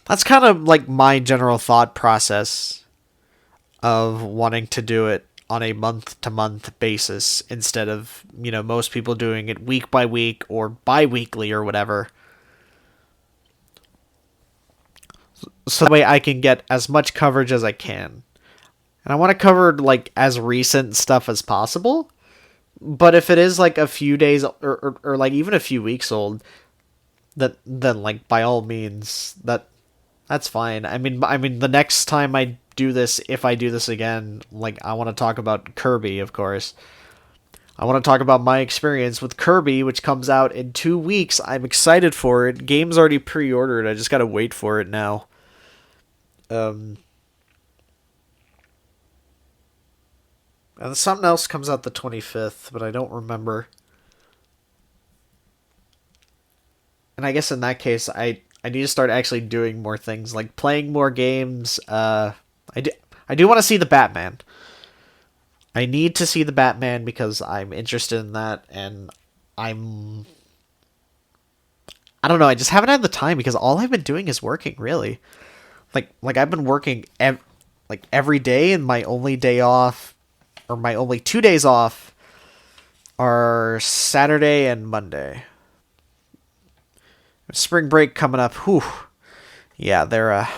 [SPEAKER 1] That's kind of like my general thought process of wanting to do it on a month to month basis instead of, most people doing it week by week or bi weekly or whatever. So that way I can get as much coverage as I can. And I want to cover like as recent stuff as possible. But if it is like a few days or like even a few weeks old, then like by all means that's fine. I mean the next time I do this if I do this again. Like, I want to talk about Kirby, of course. I want to talk about my experience with Kirby, which comes out in 2 weeks. I'm excited for it. Game's already pre-ordered. I just gotta wait for it now. And something else comes out the 25th, but I don't remember. And I guess in that case, I need to start actually doing more things, like playing more games. I do want to see the Batman. I need to see the Batman because I'm interested in that, and I'm... I don't know, I just haven't had the time because all I've been doing is working, really. Like I've been working like every day, and my only day off, or my only 2 days off, are Saturday and Monday. Spring break coming up. Whew. Yeah, they're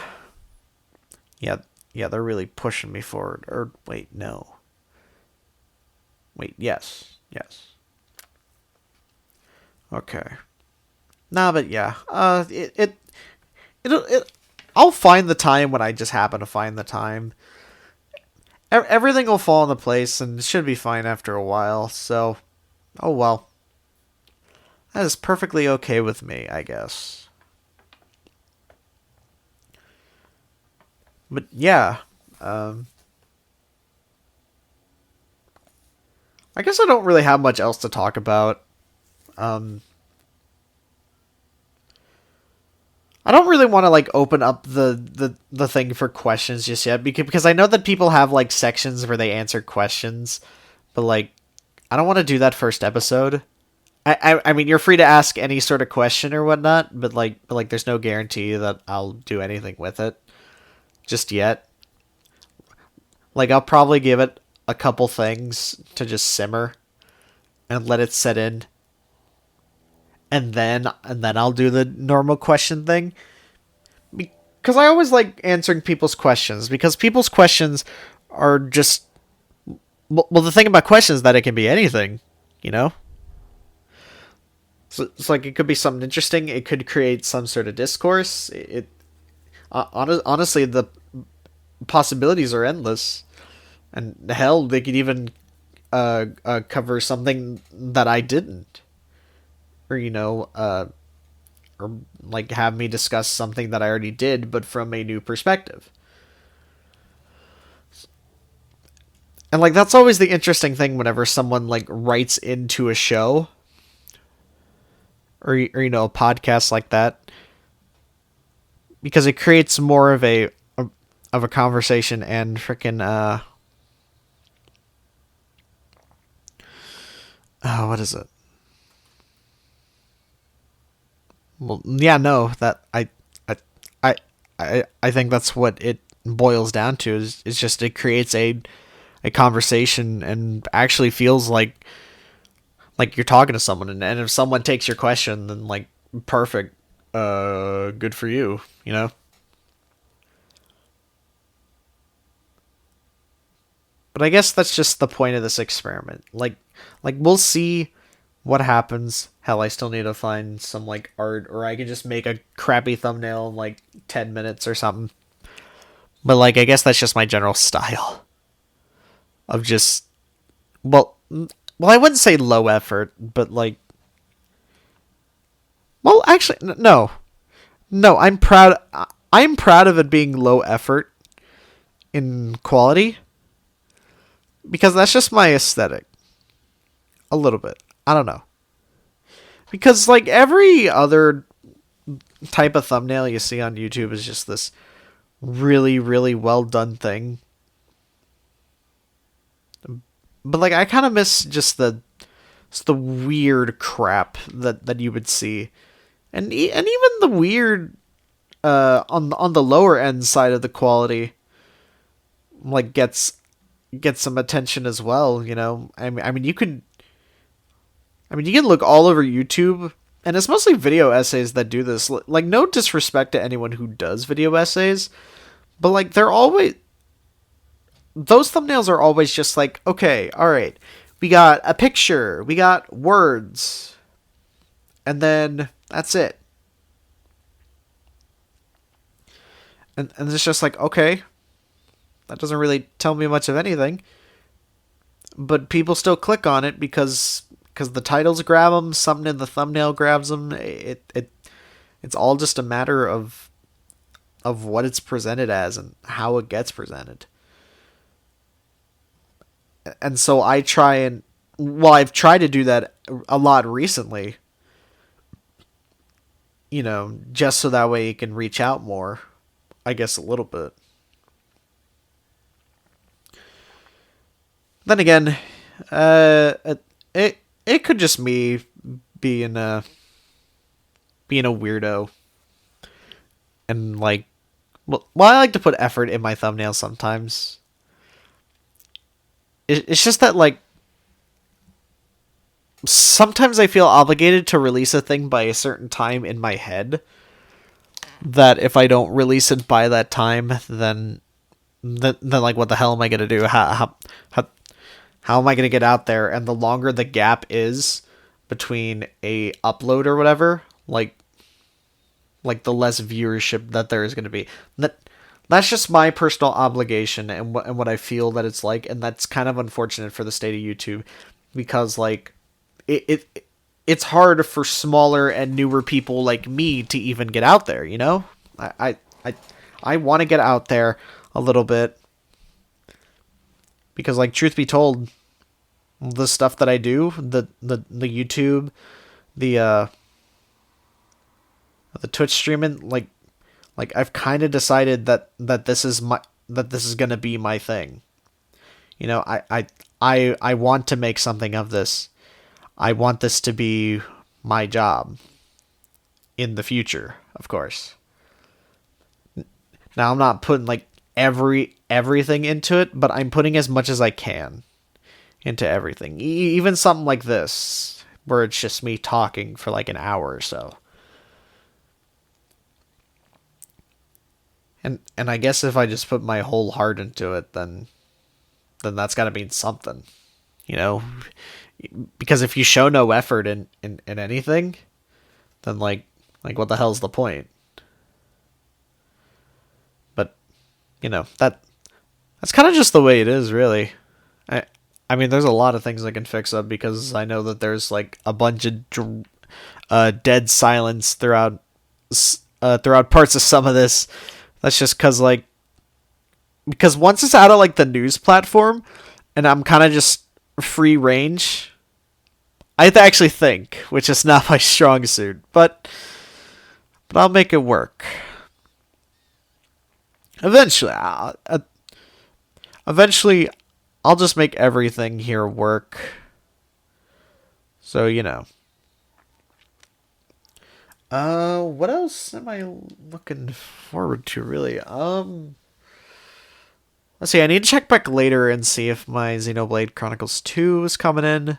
[SPEAKER 1] they're really pushing me forward. Or wait, no. Wait, yes. Okay. Nah, but yeah. It I'll find the time when I just happen to find the time. Everything will fall into place and it should be fine after a while. So, oh well. That is perfectly okay with me, I guess. But yeah, I guess I don't really have much else to talk about. Um, I don't really want to like open up the thing for questions just yet because I know that people have like sections where they answer questions, but like I don't want to do that first episode. I mean you're free to ask any sort of question or whatnot, but there's no guarantee that I'll do anything with it just yet. Like I'll probably give it a couple things to just simmer and let it set in, and then I'll do the normal question thing. Because I always like answering people's questions because people's questions are just well the thing about questions is that it can be anything, you know? So it's like it could be something interesting, it could create some sort of discourse. Honestly, the possibilities are endless. And hell, they could even cover something that I didn't. Or, or like have me discuss something that I already did, but from a new perspective. And like that's always the interesting thing whenever someone like writes into a show or a podcast like that, because it creates more of a conversation and freaking oh, what is it? Well, yeah, no, that I, I think that's what it boils down to is just it creates a conversation and actually feels like you're talking to someone, and if someone takes your question, then like perfect, good for you, you know. But I guess that's just the point of this experiment. Like we'll see what happens. Hell, I still need to find some like art, or I can just make a crappy thumbnail in like 10 minutes or something. But like, I guess that's just my general style of just well, I wouldn't say low effort, but like, well, actually, no, no, I'm proud. I'm proud of it being low effort in quality because that's just my aesthetic. A little bit. I don't know. Because like every other type of thumbnail you see on YouTube is just this really, really well done thing. But like I kind of miss just the weird crap that you would see, and even the weird on the lower end side of the quality like gets some attention as well. You know, I mean, you can look all over YouTube, and it's mostly video essays that do this. Like, no disrespect to anyone who does video essays, but like, they're always those thumbnails are always just like, okay, all right, we got a picture, we got words, and then that's it. And it's just like, okay, that doesn't really tell me much of anything. But people still click on it because the titles grab them, something in the thumbnail grabs them. It's all just a matter of what it's presented as and how it gets presented. And so I try and, well, I've tried to do that a lot recently, just so that way you can reach out more, I guess, a little bit. Then again, it could just me being a weirdo, and like, well, I like to put effort in my thumbnails sometimes. It's just that, like, sometimes I feel obligated to release a thing by a certain time in my head, that if I don't release it by that time, then like, what the hell am I gonna do? How am I gonna get out there? And the longer the gap is between a upload or whatever, like the less viewership that there is gonna be. That's just my personal obligation and what I feel that it's like, and that's kind of unfortunate for the state of YouTube, because like it's hard for smaller and newer people like me to even get out there. I want to get out there a little bit, because, like, truth be told, the stuff that I do, the YouTube, the Twitch streaming, like I've kind of decided that this is gonna be my thing. I want to make something of this. I want this to be my job in the future, of course. Now, I'm not putting like everything into it, but I'm putting as much as I can into everything. Even something like this, where it's just me talking for like an hour or so. And I guess if I just put my whole heart into it, then that's got to mean something, because if you show no effort in anything, then like what the hell's the point? But that's kind of just the way it is, really. I mean, there's a lot of things I can fix up, because I know that there's like a bunch of dead silence throughout parts of some of this. That's just because once it's out of like the news platform, and I'm kind of just free range, I have to actually think, which is not my strong suit, but I'll make it work. Eventually, I'll just make everything here work. So, what else am I looking forward to, really? Let's see, I need to check back later and see if my Xenoblade Chronicles 2 is coming in,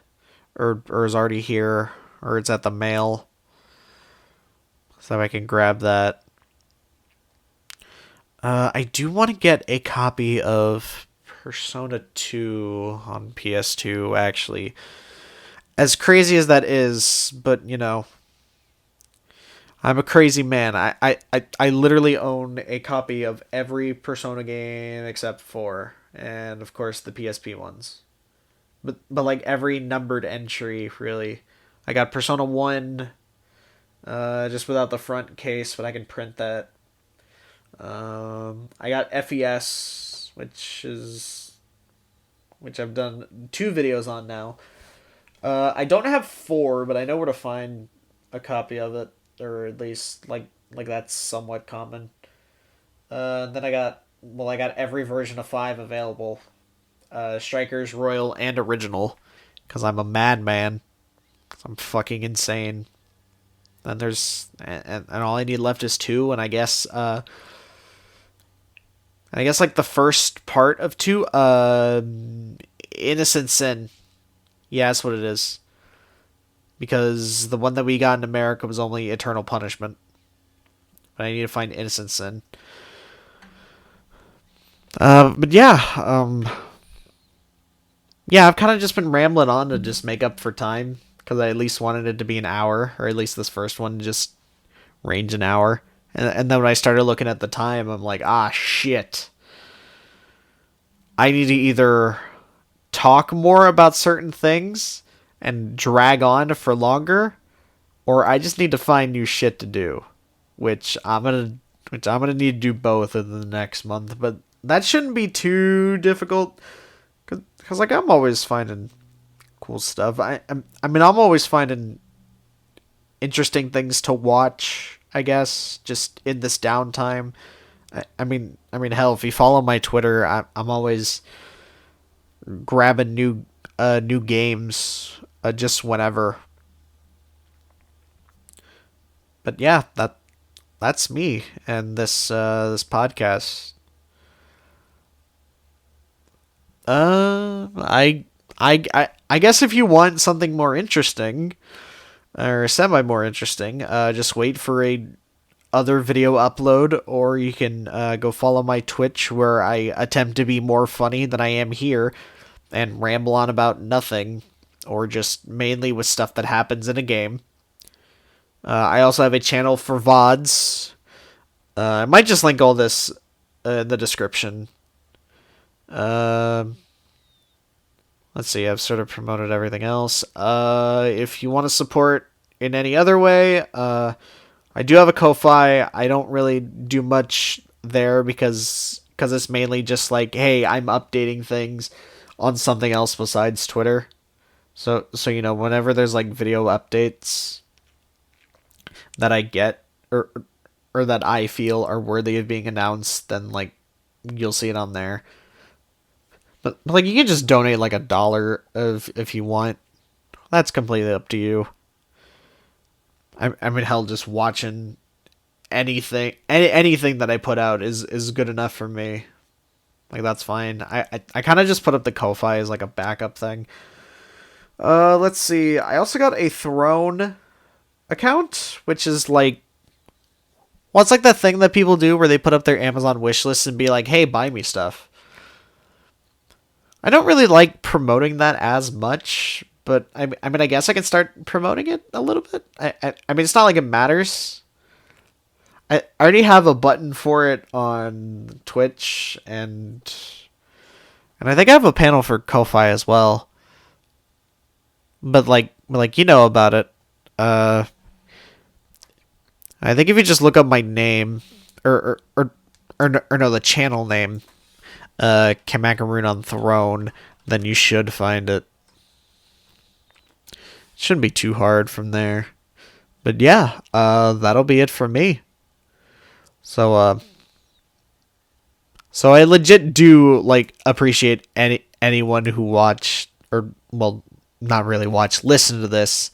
[SPEAKER 1] or is already here, or it's at the mail, so I can grab that. I do want to get a copy of Persona 2 on PS2, actually. As crazy as that is, but, I'm a crazy man. I literally own a copy of every Persona game except 4, and of course the PSP ones. But like every numbered entry, really. I got Persona 1, just without the front case, but I can print that. I got FES, which I've done 2 videos on now. I don't have 4, but I know where to find a copy of it, or at least like that's somewhat common. Then I got every version of 5 available. Strikers, Royal, and Original, because I'm a madman. I'm fucking insane. Then there's and all I need left is 2, and I guess like the first part of 2, Innocent Sin. Yeah, that's what it is. Because the one that we got in America was only Eternal Punishment. But I need to find Innocent Sin. But yeah, I've kind of just been rambling on to just make up for time, because I at least wanted it to be an hour, or at least this first one just range an hour. And then when I started looking at the time, I'm like, shit. I need to either talk more about certain things and drag on for longer, or I just need to find new shit to do, which I'm gonna need to do both in the next month. But that shouldn't be too difficult, cause like I'm always finding cool stuff. I'm always finding interesting things to watch, I guess, just in this downtime. Hell, if you follow my Twitter, I'm always grabbing new games just whenever. But yeah, that's me and this podcast. I guess if you want something more interesting or semi more interesting, just wait for a other video upload, or you can go follow my Twitch where I attempt to be more funny than I am here and ramble on about nothing, or just mainly with stuff that happens in a game. I also have a channel for VODs. I might just link all this in the description. Let's see, I've sort of promoted everything else. If you want to support in any other way, I do have a Ko-Fi. I don't really do much there because it's mainly just like, hey, I'm updating things on something else besides Twitter. So whenever there's like video updates that I get or that I feel are worthy of being announced, then like you'll see it on there. But like you can just donate like $1 if you want. That's completely up to you. Hell, just watching anything that I put out is good enough for me. Like that's fine. I kind of just put up the Ko-Fi as like a backup thing. Let's see. I also got a Throne account, which is like, well, it's like that thing that people do where they put up their Amazon wish list and be like, hey, buy me stuff. I don't really like promoting that as much, but I guess I can start promoting it a little bit. It's not like it matters. I already have a button for it on Twitch, and I think I have a panel for Ko-Fi as well. But like you know about it. I think if you just look up my name, or no, the channel name, Kamakaroon on Throne, then you should find it. Shouldn't be too hard from there. But yeah, that'll be it for me. So I legit do like appreciate anyone who watched, or well, not really watch, listen to this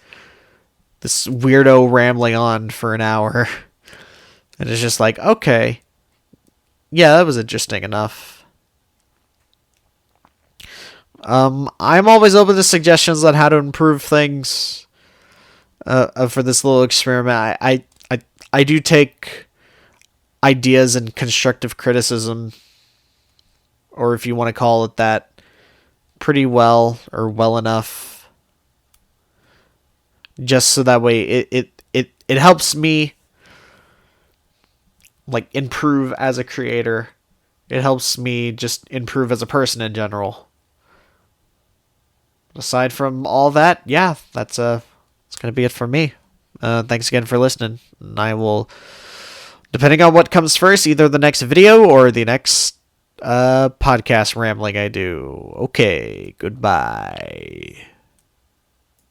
[SPEAKER 1] weirdo rambling on for an hour. And it's just like, okay, yeah, that was interesting enough. I'm always open to suggestions on how to improve things for this little experiment. I do take ideas and constructive criticism, or if you want to call it that, pretty well, or well enough. Just so that way it helps me like improve as a creator. It helps me just improve as a person in general. Aside from all that, yeah, it's gonna be it for me. Thanks again for listening. And I will, depending on what comes first, either the next video or the next podcast rambling I do. Okay, goodbye.